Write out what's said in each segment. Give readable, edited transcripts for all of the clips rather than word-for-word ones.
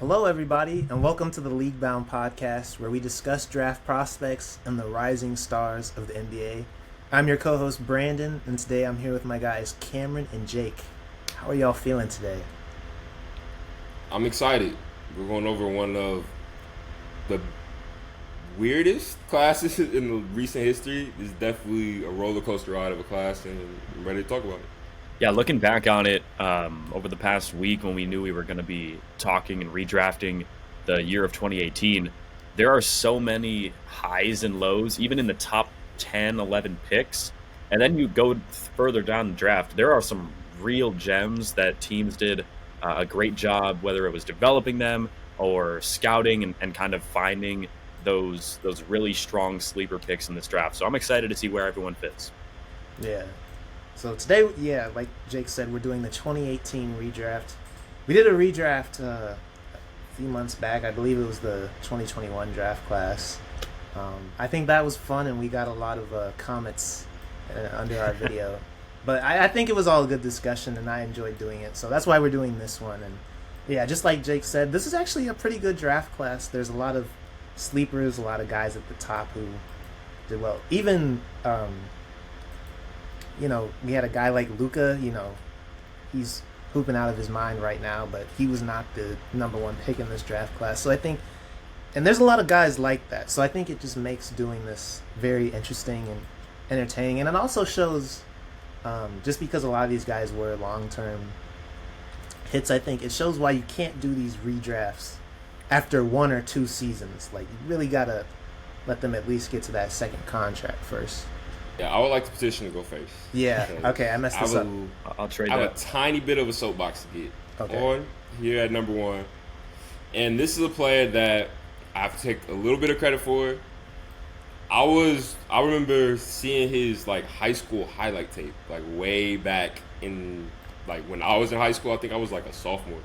Hello, everybody, and welcome to the League Bound podcast, where we discuss draft prospects and the rising stars of the NBA. I'm your co-host Brandon, and today I'm here with my guys Cameron and Jake. How are y'all feeling today? I'm excited. We're going over one of the weirdest classes in the recent history. It's definitely a roller coaster ride of a class, and I'm ready to talk about it. Yeah, looking back on it over the past week when we knew we were going to be talking and redrafting the year of 2018, there are so many highs and lows, even in the top 10, 11 picks. And then you go further down the draft, there are some real gems that teams did a great job, whether it was developing them or scouting and kind of finding those really strong sleeper picks in this draft. So I'm excited to see where everyone fits. Yeah. So today, like Jake said, we're doing the 2018 redraft. We did a redraft a few months back. I believe it was the 2021 draft class. I think that was fun, and we got a lot of comments under our video. But I think it was all a good discussion, and I enjoyed doing it. So that's why we're doing this one. And yeah, just like Jake said, this is actually a pretty good draft class. There's a lot of sleepers, a lot of guys at the top who did well. Even we had a guy like Luka, he's hooping out of his mind right now, but he was not the number one pick in this draft class. So I think, and there's a lot of guys like that. So I think it just makes doing this very interesting and entertaining. And it also shows, just because a lot of these guys were long-term hits, I think it shows why you can't do these redrafts after one or two seasons. Like, you really got to let them at least get to that second contract first. Yeah, I would like the position to go first. Yeah, okay, I messed this up. I'll trade I have that. a tiny bit of a soapbox to get on here at number one. And this is a player that I have to take a little bit of credit for. I remember seeing his high school highlight tape way back in when I was in high school. I think I was a sophomore.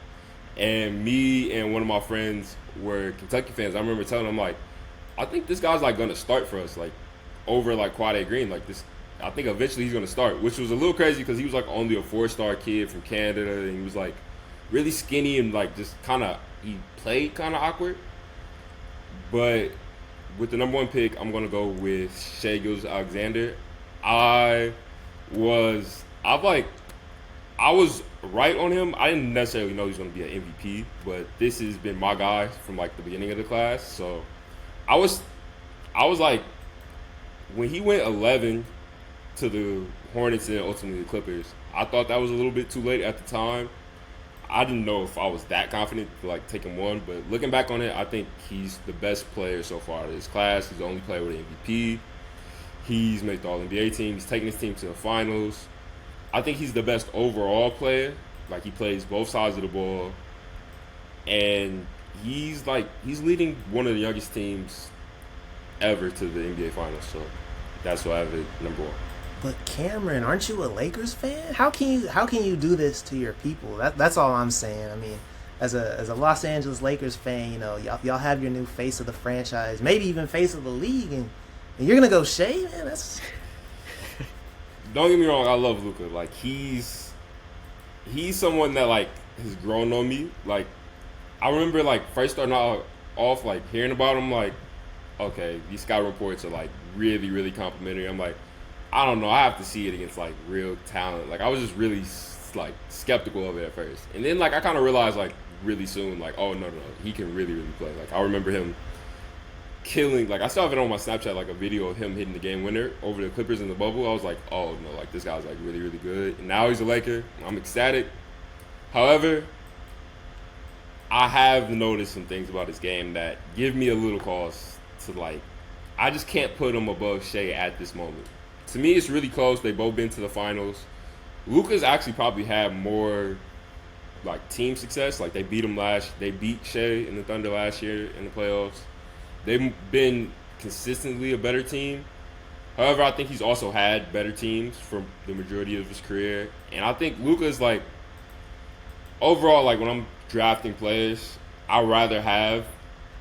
And me and one of my friends were Kentucky fans. I remember telling them I think this guy's going to start for us over Quade Green. This, I think eventually he's going to start, which was a little crazy because he was only a 4-star kid from Canada, and he was really skinny and just he played kind of awkward. But with the number one pick, I'm going to go with Shai Gilgeous-Alexander. I was right on him. I didn't necessarily know he was going to be an MVP, but this has been my guy from the beginning of the class. So I was when he went 11 to the Hornets and ultimately the Clippers, I thought that was a little bit too late at the time. I didn't know if I was that confident to take him one, but looking back on it, I think he's the best player so far in this class. He's the only player with an MVP. He's made the All-NBA team. He's taken his team to the finals. I think he's the best overall player. He plays both sides of the ball, and he's leading one of the youngest teams ever to the NBA Finals. So that's why I have it number one. But Cameron, aren't you a Lakers fan? How can you do this to your people? That's all I'm saying. I mean, as a Los Angeles Lakers fan, y'all have your new face of the franchise, maybe even face of the league, and you're gonna go Shai, man. That's Don't get me wrong, I love Luka. He's someone that has grown on me. I remember first starting off hearing about him, okay, these scout reports are really, really complimentary. I'm I don't know, I have to see it against real talent. I was just really skeptical of it at first. And then I kind of realized really soon oh no, he can really, really play. I remember him killing, I still have it on my Snapchat, a video of him hitting the game winner over the Clippers in the bubble. I was oh no, this guy's really, really good. And now he's a Laker. I'm ecstatic. However, I have noticed some things about his game that give me a little cause to I just can't put him above Shai at this moment. To me, it's really close. They both been to the finals. Luka's actually probably had more team success. They beat Shai in the Thunder last year in the playoffs. They've been consistently a better team. However, I think he's also had better teams for the majority of his career. And I think Luka's overall, when I'm drafting players, I'd rather have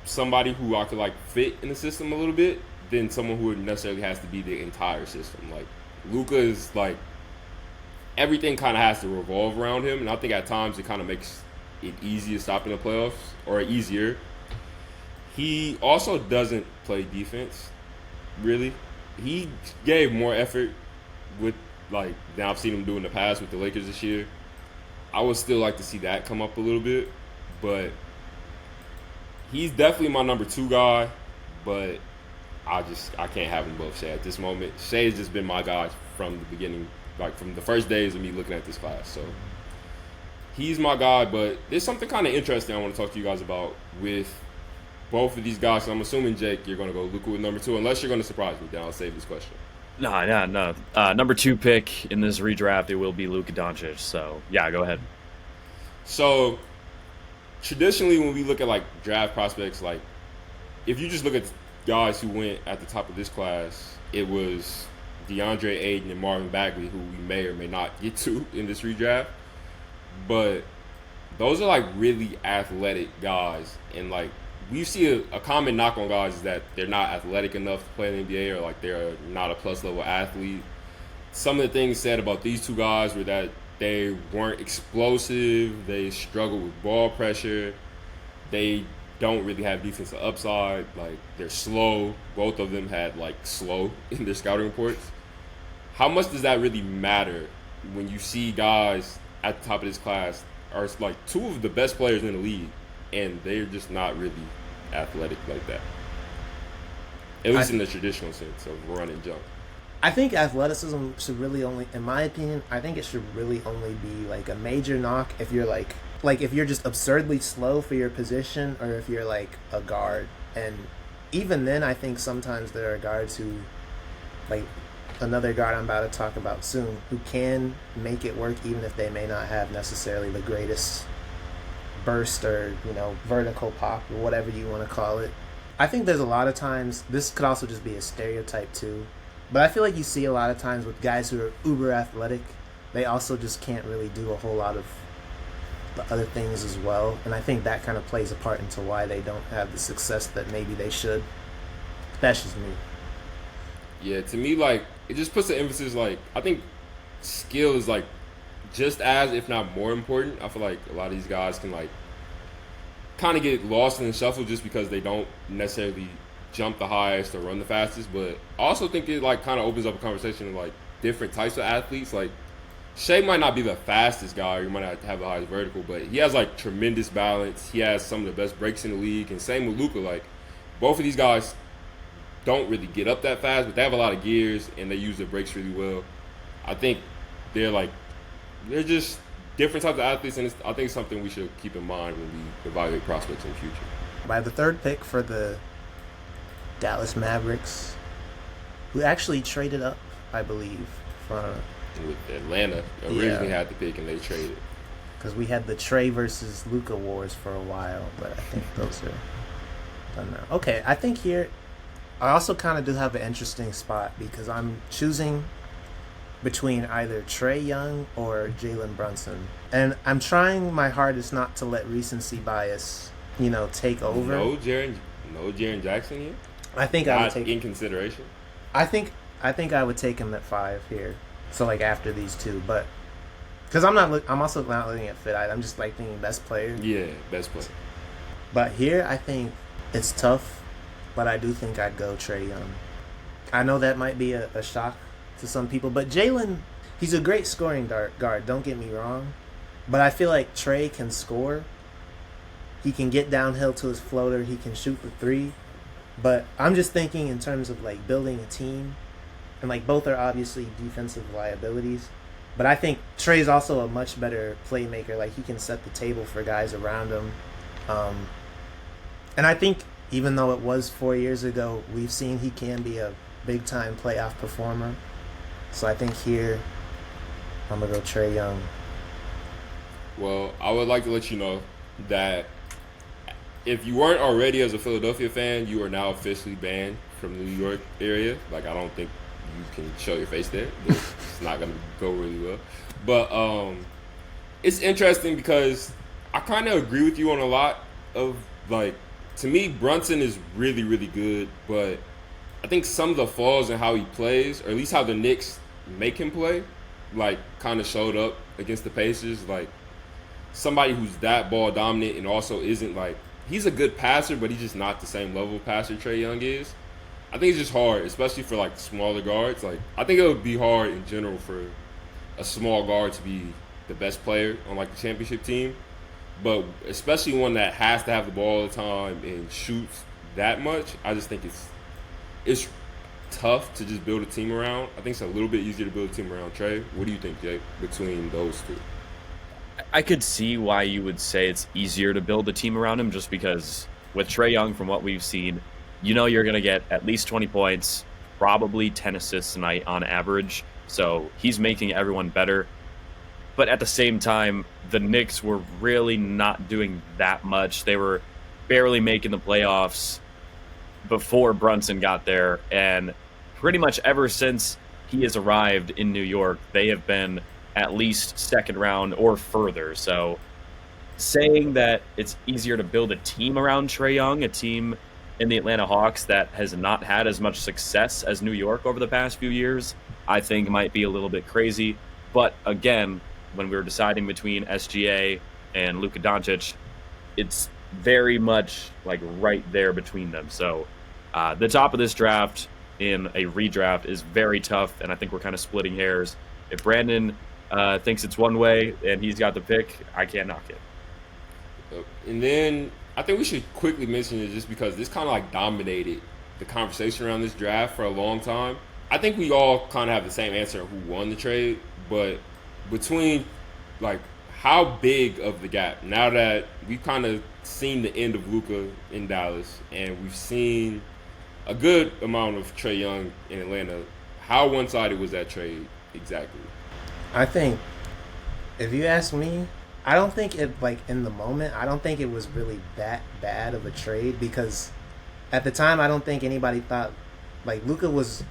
somebody who I could fit in the system a little bit than someone who necessarily has to be the entire system. Luka is everything kind of has to revolve around him, and I think at times it kind of makes it easy to stop in the playoffs, or easier. He also doesn't play defense, really. He gave more effort with, like, than I've seen him do in the past with the Lakers this year. I would still like to see that come up a little bit, but he's definitely my number 2 guy, but I can't have them both, Shai, at this moment. Shai has just been my guy from the beginning, like from the first days of me looking at this class. So he's my guy, but there's something kind of interesting I want to talk to you guys about with both of these guys. So I'm assuming, Jake, you're going to go Luka with number 2, unless you're going to surprise me. Then I'll save this question. No. Number 2 pick in this redraft, it will be Luka Doncic. So, yeah, go ahead. So traditionally, when we look at, like, draft prospects, like, if you just look at guys who went at the top of this class, it was DeAndre Ayton and Marvin Bagley, who we may or may not get to in this redraft. But those are, like, really athletic guys. And, like, we see a common knock on guys is that they're not athletic enough to play in the NBA, or, like, they're not a plus-level athlete. Some of the things said about these 2 guys were that they weren't explosive, they struggled with ball pressure, they don't really have defensive upside, like, they're slow. Both of them had, like, slow in their scouting reports. How much does that really matter when you see guys at the top of this class are, like, 2 of the best players in the league, and they're just not really athletic like that? At least in the traditional sense of run and jump. I think athleticism should really only, in my opinion, I think it should really only be, like, a major knock if you're, like if you're just absurdly slow for your position, or if you're, like, a guard. And even then, I think sometimes there are guards who, like another guard I'm about to talk about soon, who can make it work even if they may not have necessarily the greatest burst or, vertical pop, or whatever you want to call it. I think there's a lot of times, this could also just be a stereotype too, but I feel like you see a lot of times with guys who are uber athletic, they also just can't really do a whole lot of the other things as well. And I think that kind of plays a part into why they don't have the success that maybe they should. That's just me. Yeah, to me, like, it just puts the emphasis, like, I think skill is, like, just as, if not more important. I feel like a lot of these guys can, like, kind of get lost in the shuffle just because they don't necessarily jump the highest or run the fastest. But I also think it, like, kind of opens up a conversation of, like, different types of athletes. Like, Shai might not be the fastest guy, or he might not have the highest vertical, but he has, like, tremendous balance. He has some of the best breaks in the league, and same with Luka. Like, both of these guys don't really get up that fast, but they have a lot of gears, and they use their breaks really well. I think they're just different types of athletes, and I think it's something we should keep in mind when we evaluate prospects in the future. By the 3rd pick for the Dallas Mavericks, who actually traded up, I believe, from with Atlanta originally had the pick, and they traded. Because we had the Trey versus Luka wars for a while, but I think those are done now. Okay, I think here, I also kind of do have an interesting spot, because I'm choosing between either Trae Young or Jalen Brunson. And I'm trying my hardest not to let recency bias, take over. No Jaren Jackson here? I think I would take in consideration. I think I would take him at 5 here. So, like, after these 2, but because I'm also not looking at fit. I'm just, like, thinking best player. Yeah, best player. But here, I think it's tough, but I do think I'd go Trae Young. I know that might be a shock to some people, but Jalen, he's a great scoring guard. Don't get me wrong, but I feel like Trae can score. He can get downhill to his floater. He can shoot the 3. But I'm just thinking in terms of, like, building a team. And, like, both are obviously defensive liabilities. But I think Trae's also a much better playmaker. Like, he can set the table for guys around him. And I think even though it was 4 years ago, we've seen he can be a big-time playoff performer. So I think here, I'm going to go Trae Young. Well, I would like to let you know that if you weren't already as a Philadelphia fan, you are now officially banned from the New York area. Like, I don't think you can show your face there. It's not going to go really well. But it's interesting because I kind of agree with you on a lot of, like, to me, Brunson is really, really good. But I think some of the flaws in how he plays, or at least how the Knicks make him play, like, kind of showed up against the Pacers. Like, somebody who's that ball dominant and also isn't like he's a good passer, but he's just not the same level of passer Trae Young is. I think it's just hard, especially for like smaller guards. Like I think it would be hard in general for a small guard to be the best player on like the championship team, but especially one that has to have the ball all the time and shoots that much. I just think it's tough to just build a team around. I think it's a little bit easier to build a team around Trae. What do you think, Jake, between those two? I could see why you would say it's easier to build a team around him, just because with Trae Young, from what we've seen, you know you're going to get at least 20 points, probably 10 assists a night on average. So he's making everyone better. But at the same time, the Knicks were really not doing that much. They were barely making the playoffs before Brunson got there. And pretty much ever since he has arrived in New York, they have been at least second round or further. So saying that it's easier to build a team around Trae Young, a team in the Atlanta Hawks that has not had as much success as New York over the past few years, I think might be a little bit crazy. But again, when we were deciding between SGA and Luka Doncic, it's very much like right there between them. So the top of this draft in a redraft is very tough, and I think we're kind of splitting hairs. If Brandon thinks it's one way and he's got the pick, I can't knock it. And then I think we should quickly mention it just because this kind of like dominated the conversation around this draft for a long time. I think we all kind of have the same answer on who won the trade, but between like how big of the gap now that we've kind of seen the end of Luka in Dallas and we've seen a good amount of Trae Young in Atlanta, how one-sided was that trade exactly? I think, if you ask me, I don't think it, like, in the moment, I don't think it was really that bad of a trade, because at the time, I don't think anybody thought, like, Luka was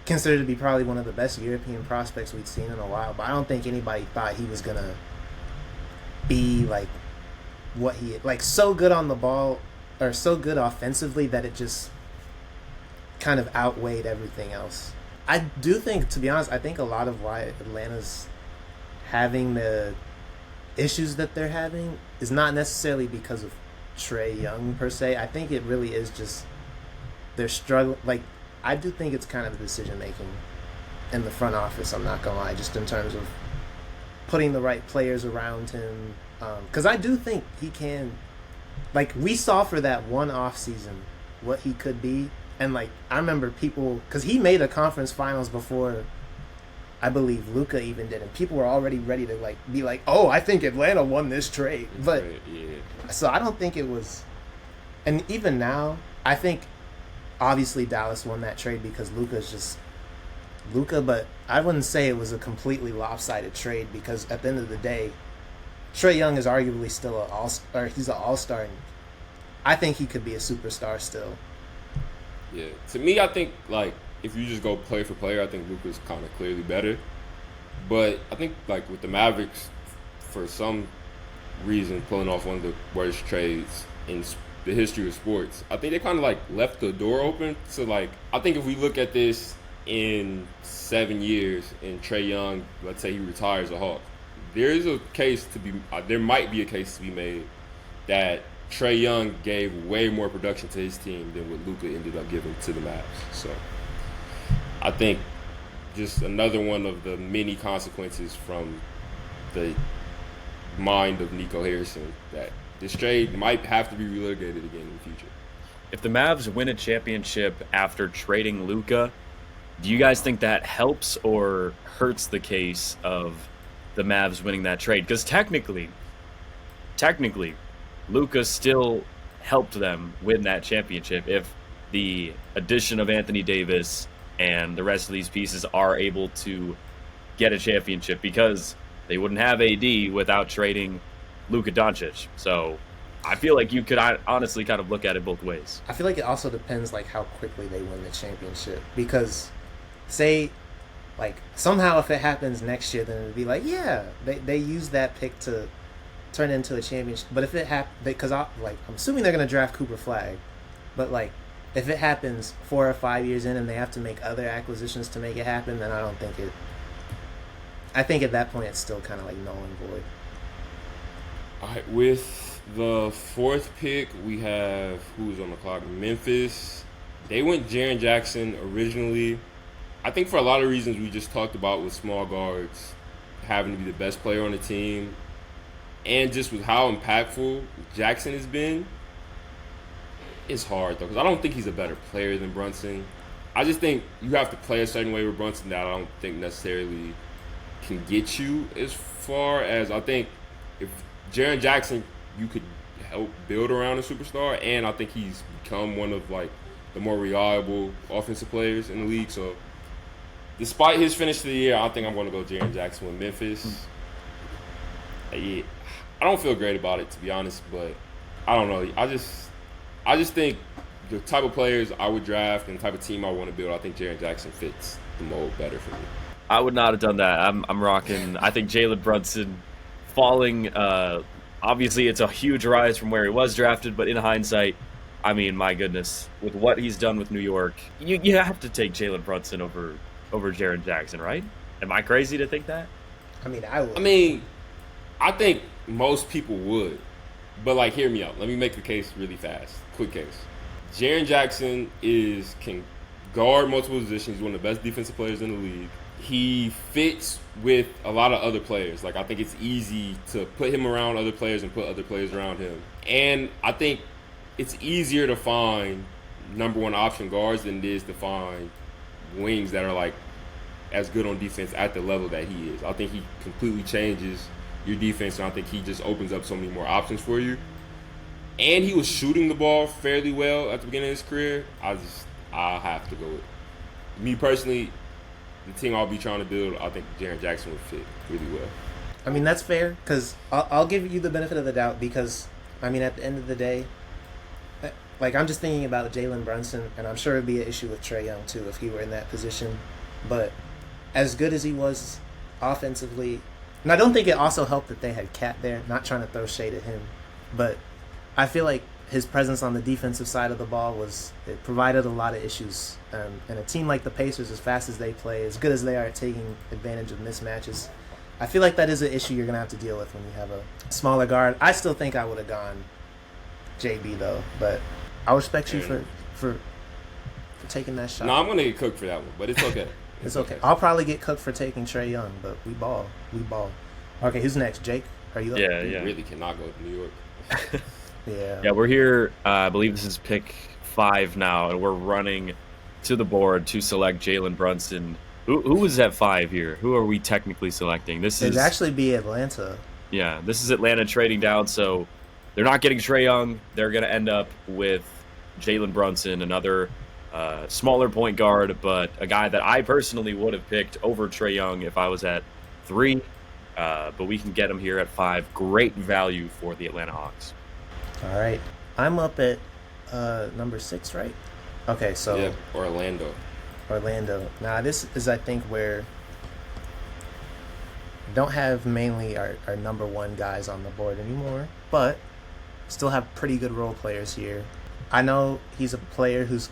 considered to be probably one of the best European prospects we'd seen in a while, but I don't think anybody thought he was going to be, like, what he, like, so good on the ball, or so good offensively that it just kind of outweighed everything else. I do think, to be honest, I think a lot of why Atlanta's having the issues that they're having is not necessarily because of Trae Young per se. I think it really is just they're struggling. Like, I do think it's kind of decision making in the front office, I'm not gonna lie, just in terms of putting the right players around him. Because I do think he can, like, we saw for that one off season what he could be. And, like, I remember people, because he made a conference finals before, I believe, Luka even did. And people were already ready to, like, be like, oh, I think Atlanta won this trade. But, so I don't think it was, and even now, I think, obviously, Dallas won that trade because Luka's just Luka. But I wouldn't say it was a completely lopsided trade, because at the end of the day, Trae Young is arguably still he's an all-star. And I think he could be a superstar still. Yeah, to me, I think, like, if you just go player for player, I think Luka's kind of clearly better. But I think, like, with the Mavericks, for some reason, pulling off one of the worst trades in the history of sports, I think they kind of, like, left the door open. So, like, I think if we look at this in 7 years and Trae Young, let's say he retires a Hawk, there might be a case to be made that Trae Young gave way more production to his team than what Luka ended up giving to the Mavs. So I think just another one of the many consequences from the mind of Nico Harrison that this trade might have to be relitigated again in the future. If the Mavs win a championship after trading Luka, do you guys think that helps or hurts the case of the Mavs winning that trade? Because technically, Luka still helped them win that championship if the addition of Anthony Davis and the rest of these pieces are able to get a championship, because they wouldn't have AD without trading Luka Doncic. So I feel like you could honestly kind of look at it both ways. I feel like it also depends, like, how quickly they win the championship, because say, like, somehow if it happens next year, then it'd be like, yeah, they use that pick to turn into a championship. But if it happens, because I'm assuming they're going to draft Cooper Flag, but, like, if it happens 4 or 5 years in and they have to make other acquisitions to make it happen, then I don't think it, I think at that point it's still kind of like null and void. All right, with the 4th pick, we have who's on the clock? Memphis. They went Jaren Jackson originally. I think for a lot of reasons we just talked about with small guards having to be the best player on the team, and just with how impactful Jackson has been, it's hard though, because I don't think he's a better player than Brunson. I just think you have to play a certain way with Brunson that I don't think necessarily can get you as far as I think if Jaren Jackson, you could help build around a superstar, and I think he's become one of like the more reliable offensive players in the league. So despite his finish of the year, I think I'm going to go Jaren Jackson with Memphis. Yeah, I don't feel great about it, to be honest, but I don't know. I just think the type of players I would draft and the type of team I want to build, I think Jaren Jackson fits the mold better for me. I would not have done that. I'm rocking. I think Jalen Brunson falling. Obviously, it's a huge rise from where he was drafted, but in hindsight, I mean, my goodness, with what he's done with New York, you have to take Jalen Brunson over Jaren Jackson, right? Am I crazy to think that? I mean, I would. I mean, I think most people would, but like, hear me out. Let me make the case really fast. Quick case. Jaren Jackson can guard multiple positions. He's one of the best defensive players in the league. He fits with a lot of other players. Like, I think it's easy to put him around other players and put other players around him. And I think it's easier to find number one option guards than it is to find wings that are like as good on defense at the level that he is. I think he completely changes your defense, and I think he just opens up so many more options for you. And he was shooting the ball fairly well at the beginning of his career. I'll have to go with me personally. The team I'll be trying to build, I think Jaren Jackson would fit really well. I mean, that's fair, because I'll give you the benefit of the doubt, because, I mean, at the end of the day, like, I'm just thinking about Jalen Brunson, and I'm sure it'd be an issue with Trae Young, too, if he were in that position. But as good as he was offensively, and I don't think it also helped that they had Cat there, not trying to throw shade at him, but I feel like his presence on the defensive side of the ball it provided a lot of issues. And a team like the Pacers, as fast as they play, as good as they are at taking advantage of mismatches, I feel like that is an issue you're going to have to deal with when you have a smaller guard. I still think I would have gone JB, though, but I respect you for taking that shot. No, I'm going to get cooked for that one, but it's okay. It's okay. I'll probably get cooked for taking Trae Young, but we ball. Okay, who's next? Jake? Are you up? Yeah. You really cannot go to New York. Yeah, we're here. I believe this is pick 5 now, and we're running to the board to select Jalen Brunson. Who was at 5 here? Who are we technically selecting? It'd actually be Atlanta. Yeah, this is Atlanta trading down, so they're not getting Trae Young. They're going to end up with Jalen Brunson, another smaller point guard, but a guy that I personally would have picked over Trae Young if I was at 3. But we can get him here at 5. Great value for the Atlanta Hawks. All right. I'm up at number 6, right? Okay, so... Yeah, Orlando. Now, this is, I think, where we don't have mainly our number 1 guys on the board anymore, but still have pretty good role players here. I know he's a player who's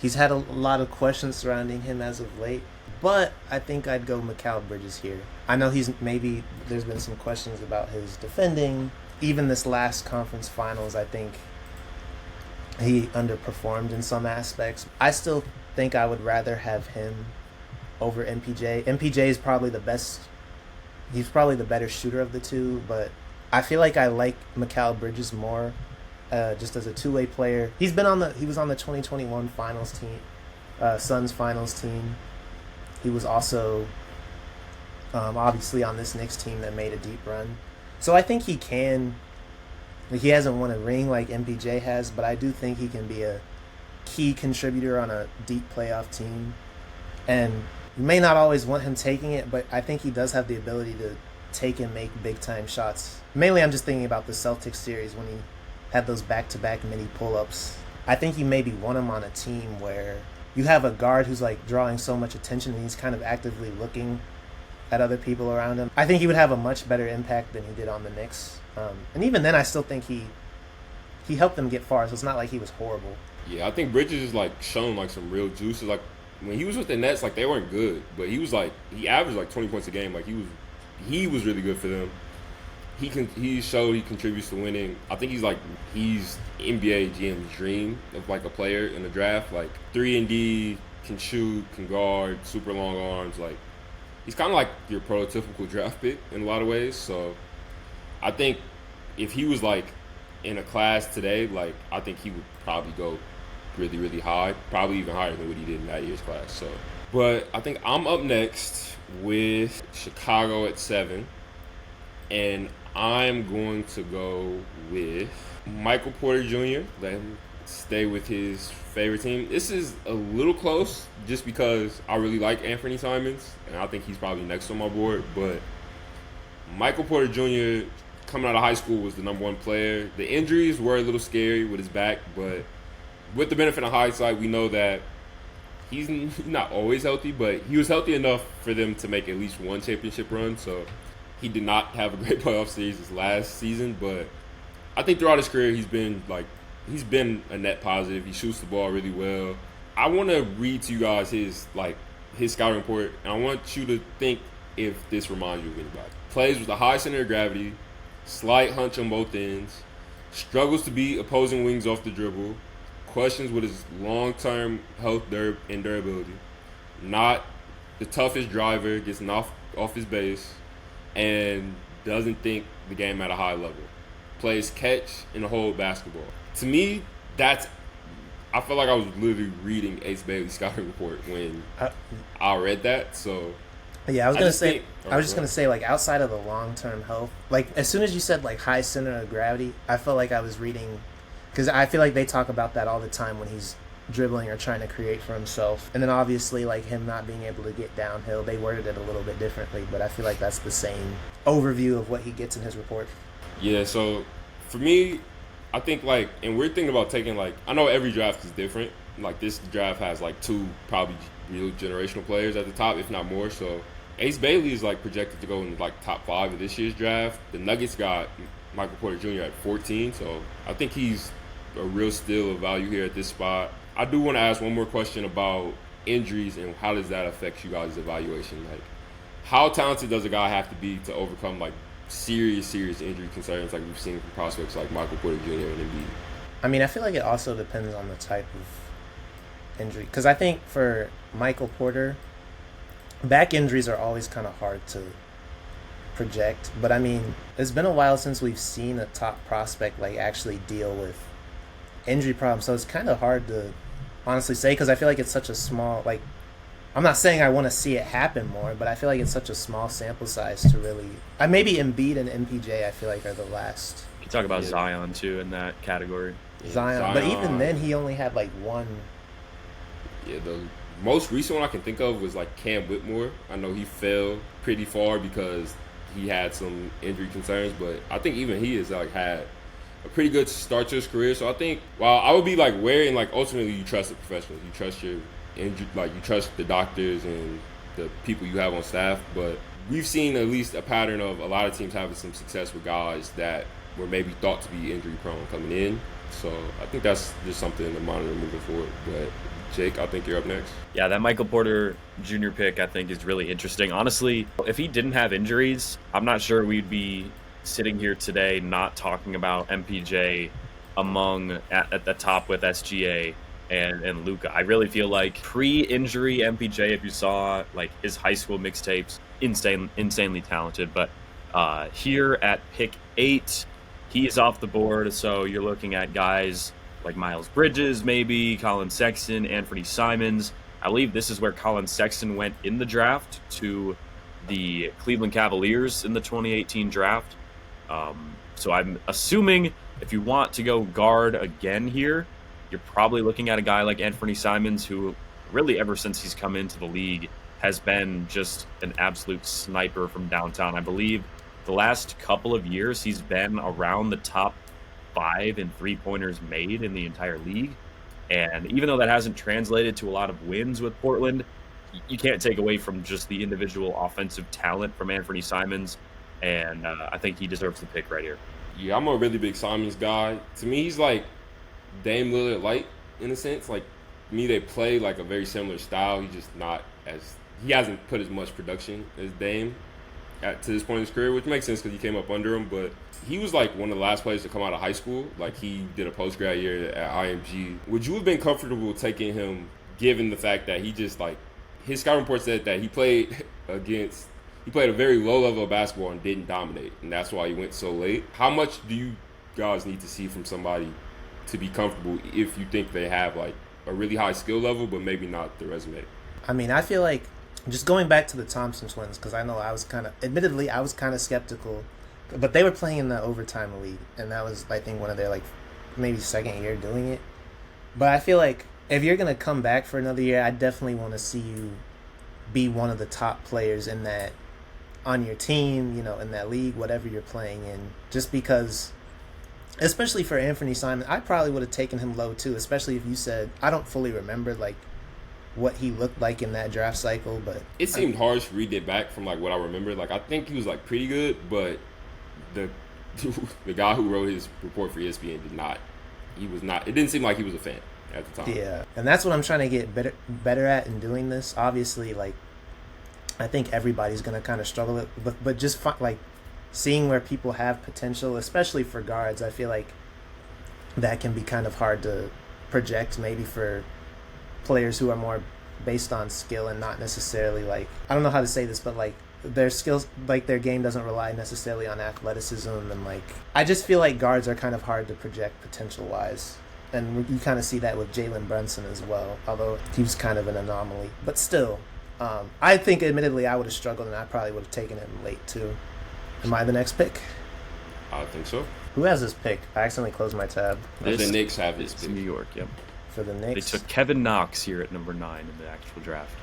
he's had a lot of questions surrounding him as of late, but I think I'd go Mikal Bridges here. I know there's been some questions about his defending. Even this last conference finals, I think he underperformed in some aspects. I still think I would rather have him over MPJ. MPJ is probably the best. He's probably the better shooter of the two, but I feel like I like Mikal Bridges more, just as a two-way player. He was on the 2021 finals team, Suns finals team. He was also obviously on this Knicks team that made a deep run. So I think he can. He hasn't won a ring like MPJ has, but I do think he can be a key contributor on a deep playoff team. And you may not always want him taking it, but I think he does have the ability to take and make big-time shots. Mainly I'm just thinking about the Celtics series when he had those back-to-back mini pull-ups. I think you maybe want him on a team where you have a guard who's like drawing so much attention and he's kind of actively looking at other people around him. I think he would have a much better impact than he did on the Knicks. And even then, I still think he helped them get far, so it's not like he was horrible. Yeah, I think Bridges is like shown like some real juices. Like when he was with the Nets, like they weren't good, but he averaged like 20 points a game. Like he was really good for them. he showed he contributes to winning. I think he's NBA GM's dream of like a player in the draft. Like 3-and-D, can shoot, can guard, super long arms. Like he's kind of like your prototypical draft pick in a lot of ways. So I think if he was like in a class today, like I think he would probably go really, really high, probably even higher than what he did in that year's class. So, but I think I'm up next with Chicago at 7, and I'm going to go with Michael Porter Jr. Let him stay with his favorite team. This is a little close just because I really like Anthony Simons, and I think he's probably next on my board. But Michael Porter Jr. coming out of high school was the number 1 player. The injuries were a little scary with his back, but with the benefit of hindsight, we know that he's not always healthy, but he was healthy enough for them to make at least one championship run. So he did not have a great playoff series this last season, but I think throughout his career he's been a net positive. He shoots the ball really well. I want to read to you guys his scouting report, and I want you to think if this reminds you of anybody. Plays with a high center of gravity, slight hunch on both ends, struggles to beat opposing wings off the dribble, questions with his long-term health and durability, not the toughest driver, gets off his base, and doesn't think the game at a high level. Plays catch and hold basketball. To me, I feel like I was literally reading Ace Bailey's scouting report when I read that. So yeah, I was gonna say like outside of the long-term health, like as soon as you said like high center of gravity, I felt like I was reading, because I feel like they talk about that all the time when he's dribbling or trying to create for himself. And then obviously like him not being able to get downhill, they worded it a little bit differently, but I feel like that's the same overview of what he gets in his report. Yeah, so for me, I think like, and we're thinking about taking like, I know every draft is different. Like this draft has like 2 probably real generational players at the top, if not more. So Ace Bailey is like projected to go in like top 5 of this year's draft. The Nuggets got Michael Porter Jr. at 14, so I think he's a real steal of value here at this spot. I do want to ask one more question about injuries and how does that affect you guys' evaluation? Like, how talented does a guy have to be to overcome like serious injury concerns like we've seen from prospects like Michael Porter Jr. and Embiid? I mean, I feel like it also depends on the type of injury, because I think for Michael Porter, back injuries are always kind of hard to project. But I mean, it's been a while since we've seen a top prospect like actually deal with injury problems, so it's kind of hard to honestly say, because I feel like it's such a small, like, I'm not saying I want to see it happen more, but I feel like it's such a small sample size to really, maybe Embiid and MPJ I feel like are the last. You talk about Zion too in that category. Zion, but even then he only had like one. Yeah, the most recent one I can think of was like Cam Whitmore. I know he fell pretty far because he had some injury concerns, but I think even he has like had a pretty good start to his career. So I think while I would be like wary, and like ultimately you trust the professionals, you trust your injury, like you trust the doctors and the people you have on staff. But we've seen at least a pattern of a lot of teams having some success with guys that were maybe thought to be injury prone coming in. So I think that's just something to monitor moving forward. But Jake, I think you're up next. Yeah, that Michael Porter Jr. pick I think is really interesting. Honestly, if he didn't have injuries, I'm not sure we'd be sitting here today not talking about MPJ at the top with SGA and Luka. I really feel like pre-injury MPJ, if you saw like his high school mixtapes, insanely talented. But here at pick 8, he is off the board. So you're looking at guys like Miles Bridges, maybe Colin Sexton, Anthony Simons. I believe this is where Colin Sexton went in the draft to the Cleveland Cavaliers in the 2018 draft. So I'm assuming if you want to go guard again here, you're probably looking at a guy like Anthony Simons, who really ever since he's come into the league has been just an absolute sniper from downtown. I believe the last couple of years he's been around the top 5 in three-pointers made in the entire league. And even though that hasn't translated to a lot of wins with Portland, you can't take away from just the individual offensive talent from Anthony Simons. And I think he deserves the pick right here. Yeah, I'm a really big Simons guy. To me, he's like Dame Lillard light in a sense. Like, to me, they play like a very similar style. He's just not as – he hasn't put as much production as Dame. to this point in his career, which makes sense because he came up under him. But he was like one of the last players to come out of high school. Like he did a post-grad year at IMG. Would you have been comfortable taking him, given the fact that he just like his scouting report said that he played a very low level of basketball and didn't dominate, and that's why he went so late. How much do you guys need to see from somebody to be comfortable if you think they have like a really high skill level, but maybe not the resume? I mean, I feel like just going back to the Thompson twins, because I know I was kind of skeptical, but they were playing in the overtime league, and that was, I think, one of their like maybe second year doing it. But I feel like if you're gonna come back for another year, I definitely want to see you be one of the top players in that, on your team, you know, in that league, whatever you're playing in. Just because, especially for Anthony Simon, I probably would have taken him low too, especially if you said, I don't fully remember like what he looked like in that draft cycle, but it seemed harsh to read it back from like what I remember. Like I think he was like pretty good, but the guy who wrote his report for ESPN did not. He was not. It didn't seem like he was a fan at the time. Yeah, and that's what I'm trying to get better at in doing this. Obviously, like I think everybody's gonna kind of struggle, but just like seeing where people have potential, especially for guards, I feel like that can be kind of hard to project. Maybe for players who are more based on skill and not necessarily like, I don't know how to say this, but like their skills, like their game doesn't rely necessarily on athleticism, and like I just feel like guards are kind of hard to project potential wise. And you kind of see that with Jalen Brunson as well, although he was kind of an anomaly. But still, I think admittedly I would have struggled, and I probably would have taken him late too. Am I the next pick? I think so. Who has this pick? I accidentally closed my tab. The Knicks have this It's pick. New York, yep. For the Knicks. They took Kevin Knox here at number 9 in the actual draft.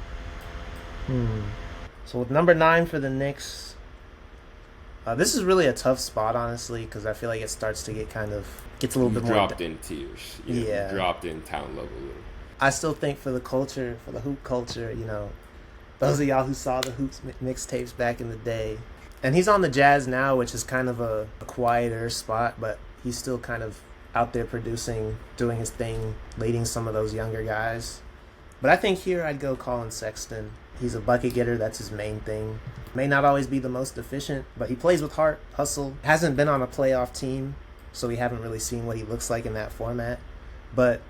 So with number 9 for the Knicks, this is really a tough spot, honestly, because I feel like it starts to gets a little bit more. Dropped in tiers. Yeah. Dropped in talent level a little. I still think for the culture, for the hoop culture, you know, those of y'all who saw the Hoops mixtapes back in the day, and he's on the Jazz now, which is kind of a quieter spot, but he's still kind of out there producing, doing his thing, leading some of those younger guys. But I think here I'd go Colin Sexton. He's a bucket getter. That's his main thing. May not always be the most efficient, but he plays with heart, hustle. Hasn't been on a playoff team, so we haven't really seen what he looks like in that format. But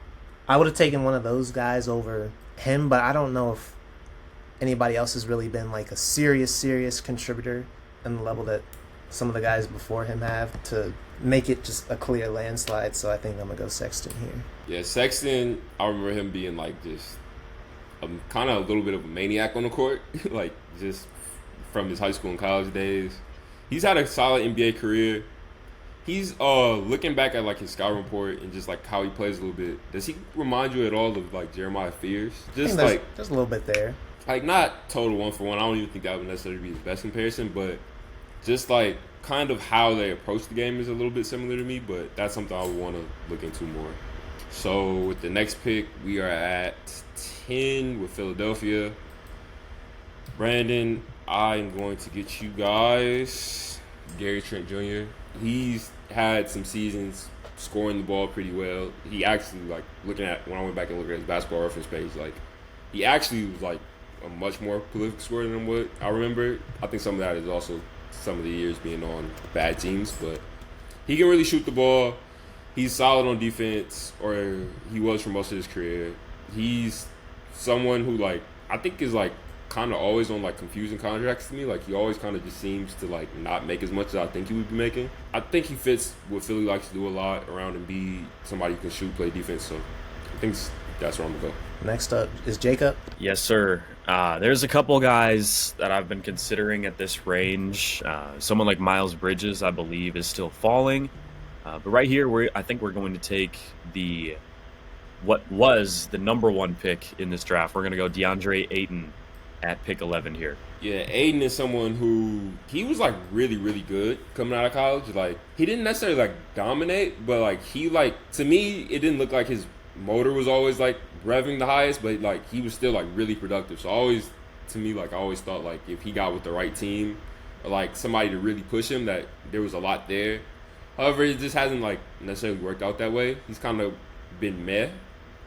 I would have taken one of those guys over him, but I don't know if anybody else has really been like a serious contributor in the level that some of the guys before him have to make it just a clear landslide. So I think I'm going to go Sexton here. Yeah, Sexton, I remember him being like just kind of a little bit of a maniac on the court, like just from his high school and college days. He's had a solid NBA career. He's looking back at like his scout report and just like how he plays a little bit. Does he remind you at all of like Jeremiah Fears? Just like there's a little bit there. Like not total one for one. I don't even think that would necessarily be his best comparison, but just like kind of how they approach the game is a little bit similar to me. But that's something I would want to look into more. So with the next pick, we are at 10 with Philadelphia. Brandon, I'm going to get you guys Gary Trent Jr. He's had some seasons scoring the ball pretty well. He actually, like, when I went back and looked at his basketball reference page, like, he actually was, like, a much more prolific scorer than what I remember. I think some of that is also some of the years being on bad teams, but he can really shoot the ball. He's solid on defense, or he was for most of his career. He's someone who, like, I think is, like, kind of always on, like, confusing contracts to me. Like, he always kind of just seems to, like, not make as much as I think he would be making. I think he fits what Philly likes to do a lot around Embiid, somebody who can shoot, play defense. So I think that's where I'm going to go. Next up is Jacob. Yes, sir. There's a couple guys that I've been considering at this range. Someone like Miles Bridges, I believe, is still falling. But right here, I think we're going to take what was the number 1 pick in this draft. We're going to go DeAndre Ayton at pick 11 here. Yeah, Ayton is someone who, he was, like, really, really good coming out of college. Like, he didn't necessarily, like, dominate, but, like, he, like, to me, it didn't look like his motor was always, like, revving the highest, but, like, he was still, like, really productive. So, I always thought, like, if he got with the right team or, like, somebody to really push him, that there was a lot there. However, it just hasn't, like, necessarily worked out that way. He's kind of been meh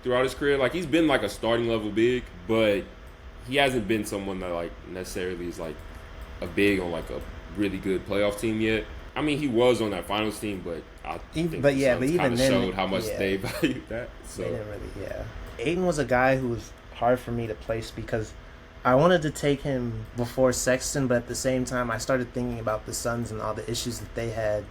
throughout his career. Like, he's been, like, a starting level big, but he hasn't been someone that, like, necessarily is, like, a big on like a really good playoff team yet. I mean, he was on that finals team, but I think but even kind of then, showed how much yeah. they valued that. So They didn't really, yeah. Aiden was a guy who was hard for me to place because I wanted to take him before Sexton, but at the same time, I started thinking about the Suns and all the issues that they had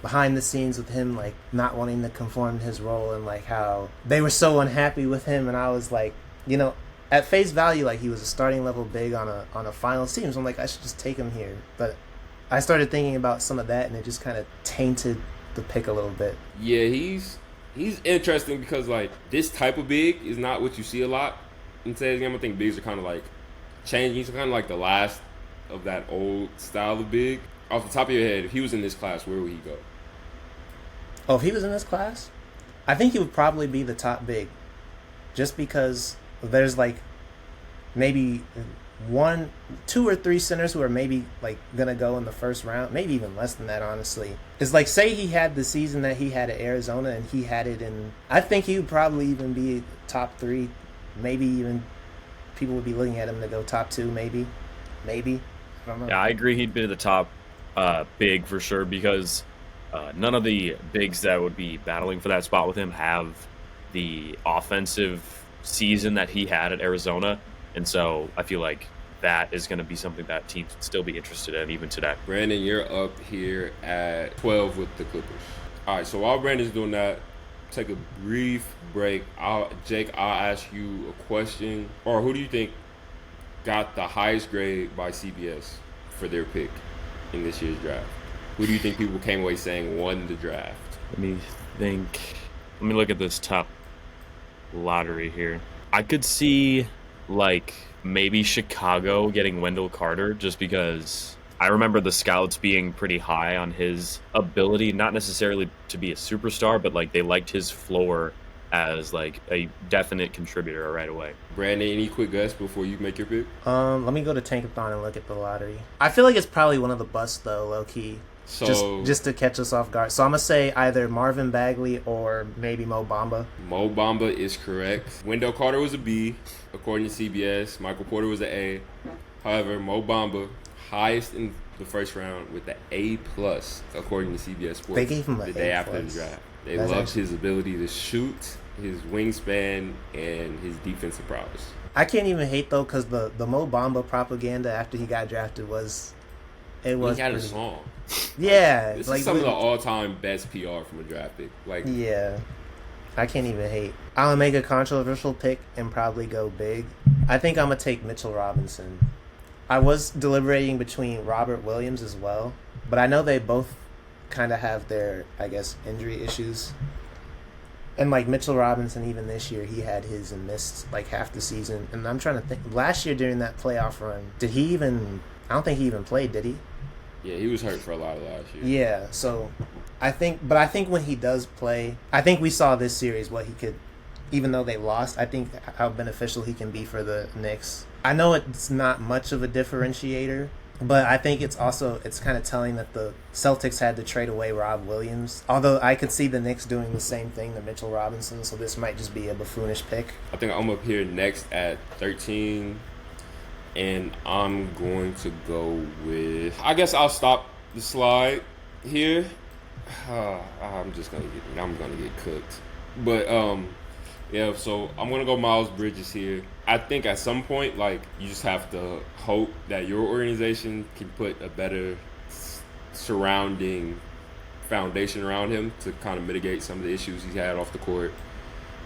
behind the scenes with him, like not wanting to conform to his role and like how they were so unhappy with him. And I was like, you know, at face value, like he was a starting level big on a finals team. So I'm like, I should just take him here. But I started thinking about some of that, and it just kind of tainted the pick a little bit. yeah, he's interesting because like this type of big is not what you see a lot in today's game. I think bigs are kind of like changing. He's kind of like the last of that old style of big. Off the top of your head, if he was in this class, where would he go? Oh, if he was in this class, I think he would probably be the top big, just because there's like maybe 1, 2 or 3 centers who are maybe like gonna go in the first round, maybe even less than that. Honestly, it's like say he had the season that he had at Arizona, and he had it in. I think he would probably even be top 3, maybe even people would be looking at him to go top 2, maybe. I don't know. Yeah, I agree. He'd be the top big for sure because none of the bigs that would be battling for that spot with him have the offensive season that he had at Arizona. And so I feel like that is going to be something that teams would still be interested in even today. Brandon, you're up here at 12 with the Clippers. All right, so while Brandon's doing that, take a brief break. Jake, I'll ask you a question. Or who do you think got the highest grade by CBS for their pick in this year's draft? Who do you think people came away saying won the draft? Let me think. Let me look at this top lottery here. I could see like maybe Chicago getting Wendell Carter just because I remember the scouts being pretty high on his ability, not necessarily to be a superstar, but like they liked his floor as like a definite contributor right away. Brandon, any quick guess before you make your pick? Let me go to Tankathon and look at the lottery. I feel like it's probably one of the busts though, low key. So just to catch us off guard. So I'm gonna say either Marvin Bagley or maybe Mo Bamba. Mo Bamba is correct. Wendell Carter was a B, according to CBS. Michael Porter was an A. However, Mo Bamba, highest in the first round with the A+, according to CBS Sports. They gave him the an day A+. after the draft. They That's loved actually- his ability to shoot, his wingspan, and his defensive prowess. I can't even hate though, because the Mo Bamba propaganda after he got drafted was He had a pretty- song. Yeah, This like is some of the all-time best PR from a draft pick. Like, yeah, I can't even hate. I'm gonna make a controversial pick and probably go big. I think I'm gonna take Mitchell Robinson. I was deliberating between Robert Williams as well, but I know they both kind of have their, I guess, injury issues. And like Mitchell Robinson, even this year, he had his and missed like half the season. And I'm trying to think. Last year during that playoff run, did he even? I don't think he even played. Did he? yeah, he was hurt for a lot of last year. Yeah. So I think when he does play, I think we saw this series what he could. Even though they lost, I think how beneficial he can be for the Knicks. I know it's not much of a differentiator, but I think it's kind of telling that the Celtics had to trade away Rob Williams. Although I could see the Knicks doing the same thing to Mitchell Robinson, so this might just be a buffoonish pick. I think I'm up here next at 13, and I'm going to go with. I guess I'll stop the slide here. I'm gonna get cooked, but yeah. So I'm gonna go Miles Bridges here. I think at some point, like, you just have to hope that your organization can put a better surrounding foundation around him to kind of mitigate some of the issues he's had off the court.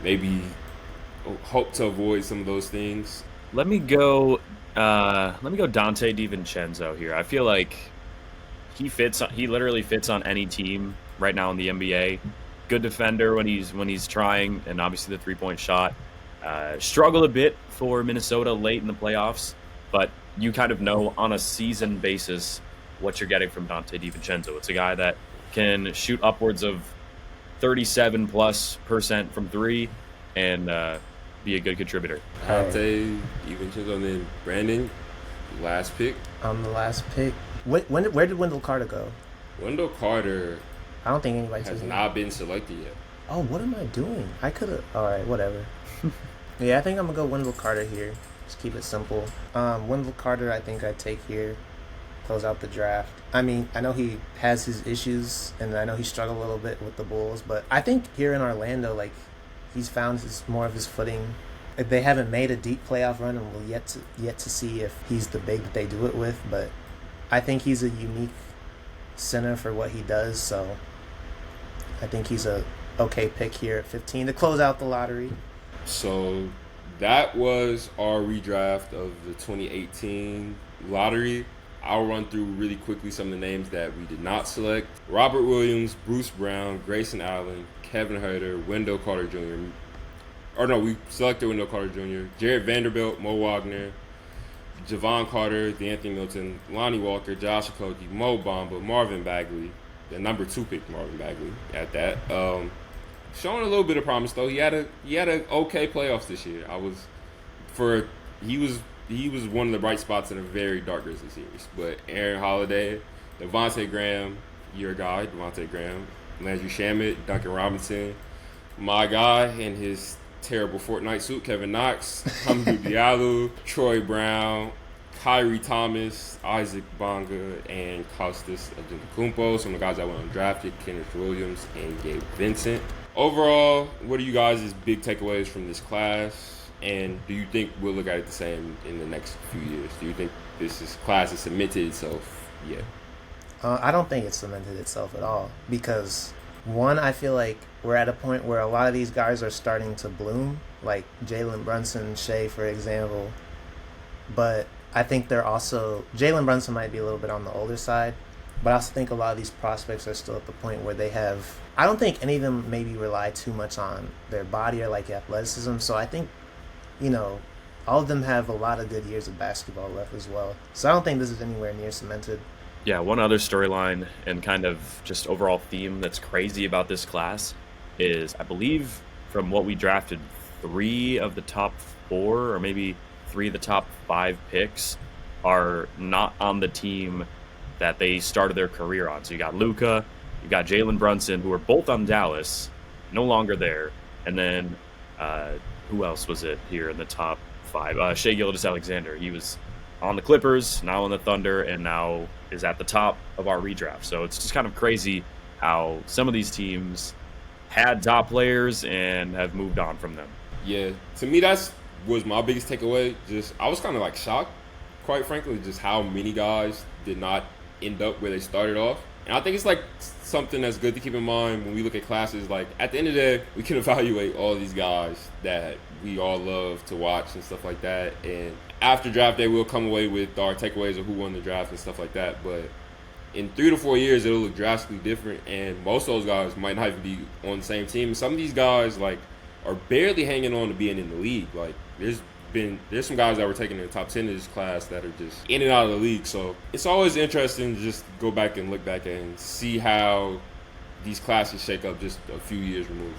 Maybe hope to avoid some of those things. Let me go Dante DiVincenzo here. I feel like he literally fits on any team right now in the NBA. Good defender when he's trying, and obviously the three-point shot. Struggled a bit for Minnesota late in the playoffs, but you kind of know on a season basis what you're getting from Dante DiVincenzo. It's a guy that can shoot upwards of 37+% from three and be a good contributor. Dante DiVincenzo, and then Brandon, last pick. I'm the last pick. Where did Wendell Carter go? Wendell Carter I don't think anybody has took him. not been selected yet. Oh, what am I doing? I could have. All right, whatever. Yeah, I think I'm gonna go Wendell Carter here. Just keep it simple. Wendell Carter, I think I take here. close out the draft. I mean, I know he has his issues, and I know he struggled a little bit with the Bulls, but I think here in Orlando, like, he's found more of his footing. They haven't made a deep playoff run, and we'll yet to see if he's the big that they do it with, but I think he's a unique center for what he does, so I think he's a okay pick here at 15 to close out the lottery. So that was our redraft of the 2018 lottery. I'll run through really quickly some of the names that we did not select. Robert Williams, Bruce Brown, Grayson Allen, Kevin Huerter, Wendell Carter Jr. We selected Wendell Carter Jr., Jared Vanderbilt, Mo Wagner, Javon Carter, DeAnthony Milton, Lonnie Walker, Josh Okogie, Mo Bamba, Marvin Bagley, the number 2 pick, Marvin Bagley, at that. Showing a little bit of promise though. He had a okay playoffs this year. He was one of the bright spots in a very dark Grizzlies series. But Aaron Holiday, Devontae Graham, your guy, Devontae Graham, Landry Shamet, Duncan Robinson, my guy in his terrible Fortnite suit, Kevin Knox, Hamidou Diallo, Troy Brown, Kyrie Thomas, Isaac Bonga, and Kostas Antetokounmpo. Some of the guys that went undrafted, Kenneth Williams and Gabe Vincent. Overall, what are you guys' big takeaways from this class? And do you think we'll look at it the same in the next few years? Do you think class has cemented itself yet? I don't think it's cemented itself at all because, one, I feel like we're at a point where a lot of these guys are starting to bloom, like Jalen Brunson, Shea, for example. But I think Jalen Brunson might be a little bit on the older side, but I also think a lot of these prospects are still at the point where I don't think any of them maybe rely too much on their body or like athleticism. So I think, all of them have a lot of good years of basketball left as well. So I don't think this is anywhere near cemented. Yeah, one other storyline and kind of just overall theme that's crazy about this class is, I believe, from what we drafted, 3 of the top 4 or maybe 3 of the top 5 picks are not on the team that they started their career on. So you got Luka, you got Jalen Brunson, who are both on Dallas, no longer there. And then who else was it here in the top 5? Shea Gilgeous-Alexander. He was on the Clippers, now on the Thunder, and now is at the top of our redraft. So it's just kind of crazy how some of these teams had top players and have moved on from them. Yeah, to me was my biggest takeaway. I was kind of like shocked, quite frankly, just how many guys did not end up where they started off. And I think it's like something that's good to keep in mind when we look at classes. Like, at the end of the day, we can evaluate all these guys that we all love to watch and stuff like that. And after draft day, we'll come away with our takeaways of who won the draft and stuff like that. But in 3 to 4 years, it'll look drastically different. And most of those guys might not even be on the same team. Some of these guys, like, are barely hanging on to being in the league. Like, there's some guys that were taken in the top 10 of this class that are just in and out of the league. So it's always interesting to just go back and look back and see how these classes shake up just a few years removed.